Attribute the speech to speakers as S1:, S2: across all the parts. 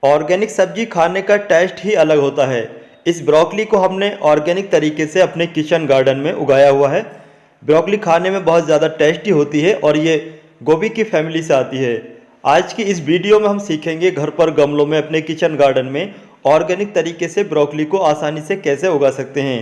S1: Organic सब्जी खाने का टेस्ट ही अलग होता है। इस ब्रोकली को हमने ऑर्गेनिक तरीके से अपने किचन गार्डन में उगाया हुआ है। ब्रोकली खाने में बहुत ज़्यादा टेस्टी होती है और ये गोभी की फैमिली से आती है। आज की इस वीडियो में हम सीखेंगे घर पर गमलों में अपने किचन गार्डन में ऑर्गेनिक तरीके से ब्रोकली को आसानी से कैसे उगा सकते हैं।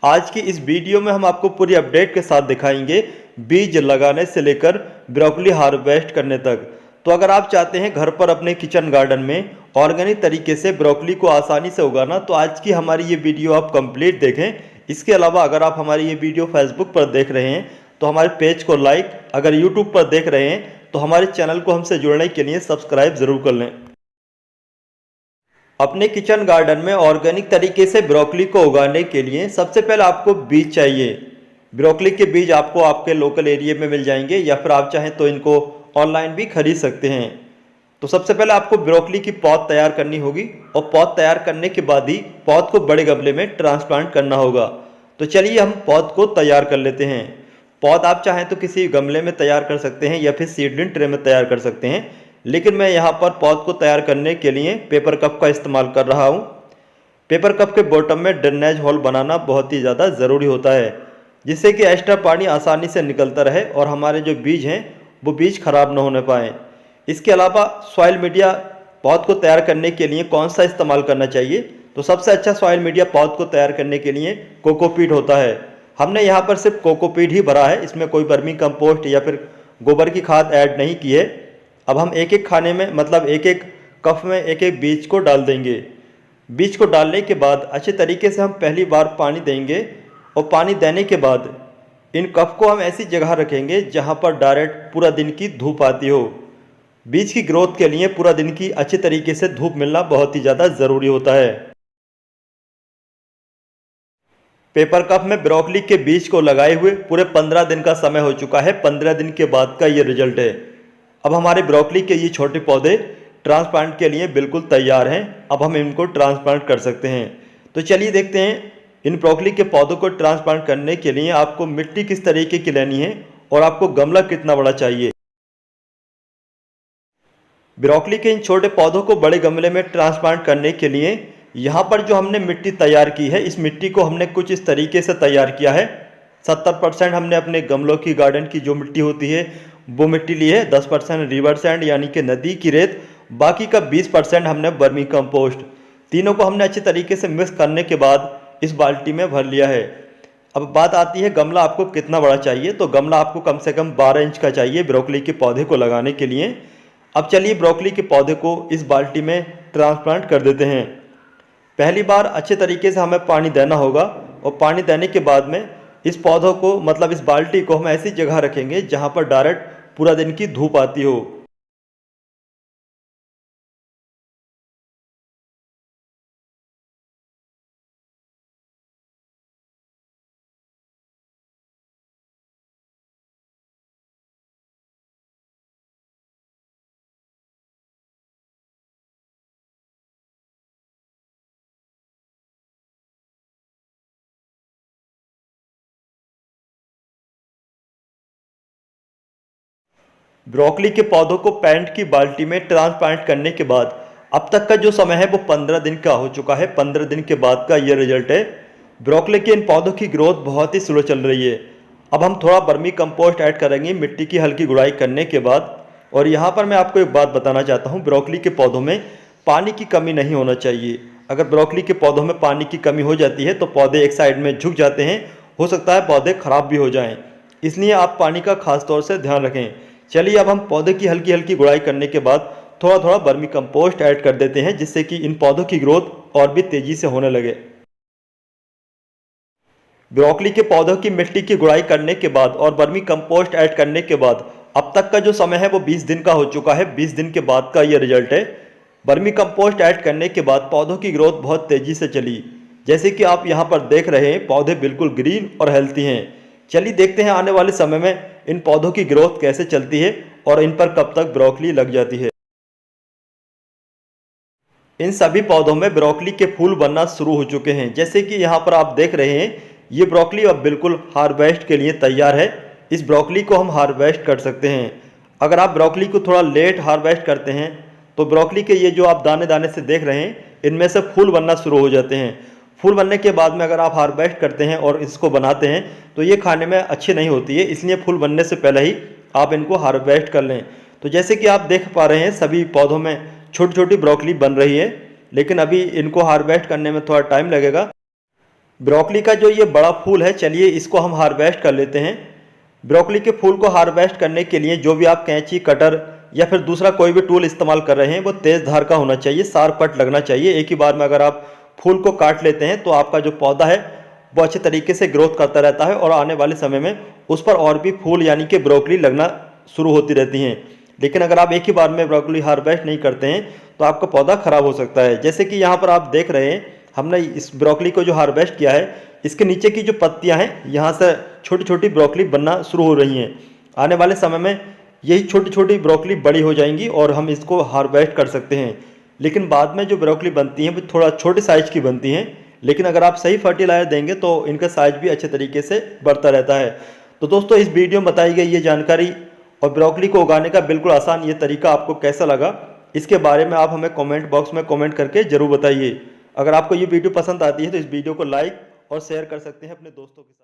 S1: आज की इस वीडियो में हम आपको पूरी अपडेट के साथ दिखाएंगे, बीज लगाने से लेकर ब्रोकली हार्वेस्ट करने तक। तो अगर आप चाहते हैं घर पर अपने किचन गार्डन में ऑर्गेनिक तरीके से ब्रोकली को आसानी से उगाना, तो आज की हमारी ये वीडियो आप कंप्लीट देखें। इसके अलावा अगर आप हमारी ये वीडियो फेसबुक पर देख रहे हैं तो हमारे पेज को लाइक, अगर यूट्यूब पर देख रहे हैं तो हमारे चैनल को हमसे जुड़ने के लिए सब्सक्राइब ज़रूर कर लें। अपने किचन गार्डन में ऑर्गेनिक तरीके से ब्रोकली को उगाने के लिए सबसे पहले आपको बीज चाहिए। ब्रोकली के बीज आपको आपके लोकल एरिया में मिल जाएंगे या फिर आप चाहें तो इनको ऑनलाइन भी खरीद सकते हैं। तो सबसे पहले आपको ब्रोकली की पौध तैयार करनी होगी और पौध तैयार करने के बाद ही पौध को बड़े गमले में ट्रांसप्लांट करना होगा। तो चलिए हम पौध को तैयार कर लेते हैं। पौध आप चाहें तो किसी गमले में तैयार कर सकते हैं या फिर सीडलिंग ट्रे में तैयार कर सकते हैं, लेकिन मैं यहाँ पर पौध को तैयार करने के लिए पेपर कप का इस्तेमाल कर रहा हूँ। पेपर कप के बॉटम में ड्रेनेज होल बनाना बहुत ही ज़्यादा ज़रूरी होता है, जिससे कि एक्स्ट्रा पानी आसानी से निकलता रहे और हमारे जो बीज हैं वो बीज खराब न होने पाएँ। इसके अलावा सॉइल मीडिया पौध को तैयार करने के लिए कौन सा इस्तेमाल करना चाहिए, तो सबसे अच्छा सॉइल मीडिया पौध को तैयार करने के लिए कोकोपीट होता है। हमने यहाँ पर सिर्फ कोकोपीट ही भरा है, इसमें कोई वर्मी कंपोस्ट या फिर गोबर की खाद ऐड नहीं की है। अब हम एक एक खाने में मतलब एक एक कप में एक एक बीज को डाल देंगे। बीज को डालने के बाद अच्छे तरीके से हम पहली बार पानी देंगे और पानी देने के बाद इन कप को हम ऐसी जगह रखेंगे जहाँ पर डायरेक्ट पूरा दिन की धूप आती हो। बीज की ग्रोथ के लिए पूरा दिन की अच्छे तरीके से धूप मिलना बहुत ही ज़्यादा ज़रूरी होता है। पेपर कप में ब्रोकली के बीज को लगाए हुए पूरे 15 दिन का समय हो चुका है। 15 दिन के बाद का ये रिजल्ट है। अब हमारे ब्रोकली के ये छोटे पौधे ट्रांसप्लांट के लिए बिल्कुल तैयार हैं। अब हम इनको ट्रांसप्लांट कर सकते हैं। तो चलिए देखते हैं इन ब्रोकली के पौधों को ट्रांसप्लांट करने के लिए आपको मिट्टी किस तरीके की लेनी है और आपको गमला कितना बड़ा चाहिए। ब्रोकली के इन छोटे पौधों को बड़े गमले में ट्रांसप्लांट करने के लिए यहाँ पर जो हमने मिट्टी तैयार की है, इस मिट्टी को हमने कुछ इस तरीके से तैयार किया है। 70% हमने अपने गमलों की गार्डन की जो मिट्टी होती है वो मिट्टी ली है, 10% रिवर सैंड यानी कि नदी की रेत, बाकी का 20% हमने वर्मी कंपोस्ट। तीनों को हमने अच्छे तरीके से मिक्स करने के बाद इस बाल्टी में भर लिया है। अब बात आती है गमला आपको कितना बड़ा चाहिए, तो गमला आपको कम से कम 12 इंच का चाहिए ब्रोकली के पौधे को लगाने के लिए। अब चलिए ब्रोकली के पौधे को इस बाल्टी में ट्रांसप्लांट कर देते हैं। पहली बार अच्छे तरीके से हमें पानी देना होगा और पानी देने के बाद में इस पौधों को मतलब इस बाल्टी को हम ऐसी जगह रखेंगे जहां पर डायरेक्ट पूरा दिन की धूप आती हो। ब्रोकली के पौधों को पेंट की बाल्टी में ट्रांसप्लांट करने के बाद अब तक का जो समय है वो 15 दिन का हो चुका है। 15 दिन के बाद का ये रिजल्ट है। ब्रोकली के इन पौधों की ग्रोथ बहुत ही स्लो चल रही है। अब हम थोड़ा वर्मी कंपोस्ट ऐड करेंगे मिट्टी की हल्की गुड़ाई करने के बाद। और यहाँ पर मैं आपको एक बात बताना चाहता हूँ, ब्रोकली के पौधों में पानी की कमी नहीं होना चाहिए। अगर ब्रोकली के पौधों में पानी की कमी हो जाती है तो पौधे एक साइड में झुक जाते हैं, हो सकता है पौधे खराब भी हो जाएं। इसलिए आप पानी का खास तौर से ध्यान रखें। चलिए अब हम पौधे की हल्की हल्की गुड़ाई करने के बाद थोड़ा थोड़ा वर्मी कंपोस्ट ऐड कर देते हैं, जिससे कि इन पौधों की ग्रोथ और भी तेजी से होने लगे। ब्रोकली के पौधों की मिट्टी की गुड़ाई करने के बाद और वर्मी कंपोस्ट ऐड करने के बाद अब तक का जो समय है वो 20 दिन का हो चुका है। 20 दिन के बाद का ये रिजल्ट है। वर्मी कंपोस्ट ऐड करने के बाद पौधों की ग्रोथ बहुत तेजी से चली। जैसे कि आप यहाँ पर देख रहे हैं, पौधे बिल्कुल ग्रीन और हेल्थी हैं। चलिए देखते हैं आने वाले समय में इन पौधों की ग्रोथ कैसे चलती है और इन पर कब तक ब्रोकली लग जाती है। इन सभी पौधों में ब्रोकली के फूल बनना शुरू हो चुके हैं। जैसे कि यहाँ पर आप देख रहे हैं, ये ब्रोकली अब बिल्कुल हार्वेस्ट के लिए तैयार है। इस ब्रोकली को हम हार्वेस्ट कर सकते हैं। अगर आप ब्रोकली को थोड़ा लेट हार्वेस्ट करते हैं तो ब्रोकली के ये जो आप दाने दाने से देख रहे हैं, इनमें से फूल बनना शुरू हो जाते हैं। फूल बनने के बाद में अगर आप हार्वेस्ट करते हैं और इसको बनाते हैं तो ये खाने में अच्छी नहीं होती है, इसलिए फूल बनने से पहले ही आप इनको हार्वेस्ट कर लें। तो जैसे कि आप देख पा रहे हैं सभी पौधों में छोटी छोटी ब्रोकली बन रही है, लेकिन अभी इनको हार्वेस्ट करने में थोड़ा टाइम लगेगा। ब्रोकली का जो ये बड़ा फूल है, चलिए इसको हम हार्वेस्ट कर लेते हैं। ब्रोकली के फूल को हार्वेस्ट करने के लिए जो भी आप कैंची, कटर या फिर दूसरा कोई भी टूल इस्तेमाल कर रहे हैं वो तेज़ धार का होना चाहिए, शार्प कट लगना चाहिए। एक ही बार में अगर आप फूल को काट लेते हैं तो आपका जो पौधा है वो अच्छे तरीके से ग्रोथ करता रहता है और आने वाले समय में उस पर और भी फूल यानी कि ब्रोकली लगना शुरू होती रहती हैं। लेकिन अगर आप एक ही बार में ब्रोकली हार्वेस्ट नहीं करते हैं तो आपका पौधा खराब हो सकता है। जैसे कि यहाँ पर आप देख रहे हैं, हमने इस ब्रोकली को जो हार्वेस्ट किया है, इसके नीचे की जो पत्तियाँ हैं यहाँ से छोटी छोटी ब्रोकली बनना शुरू हो रही हैं। आने वाले समय में यही छोटी छोटी ब्रोकली बड़ी हो जाएंगी और हम इसको हार्वेस्ट कर सकते हैं। लेकिन बाद में जो ब्रोकली बनती हैं वो थोड़ा छोटे साइज़ की बनती हैं, लेकिन अगर आप सही फर्टिलाइजर देंगे तो इनका साइज भी अच्छे तरीके से बढ़ता रहता है। तो दोस्तों, इस वीडियो में बताई गई ये जानकारी और ब्रोकली को उगाने का बिल्कुल आसान ये तरीका आपको कैसा लगा, इसके बारे में आप हमें कमेंट बॉक्स में कमेंट करके ज़रूर बताइए। अगर आपको ये वीडियो पसंद आती है तो इस वीडियो को लाइक और शेयर कर सकते हैं अपने दोस्तों के साथ।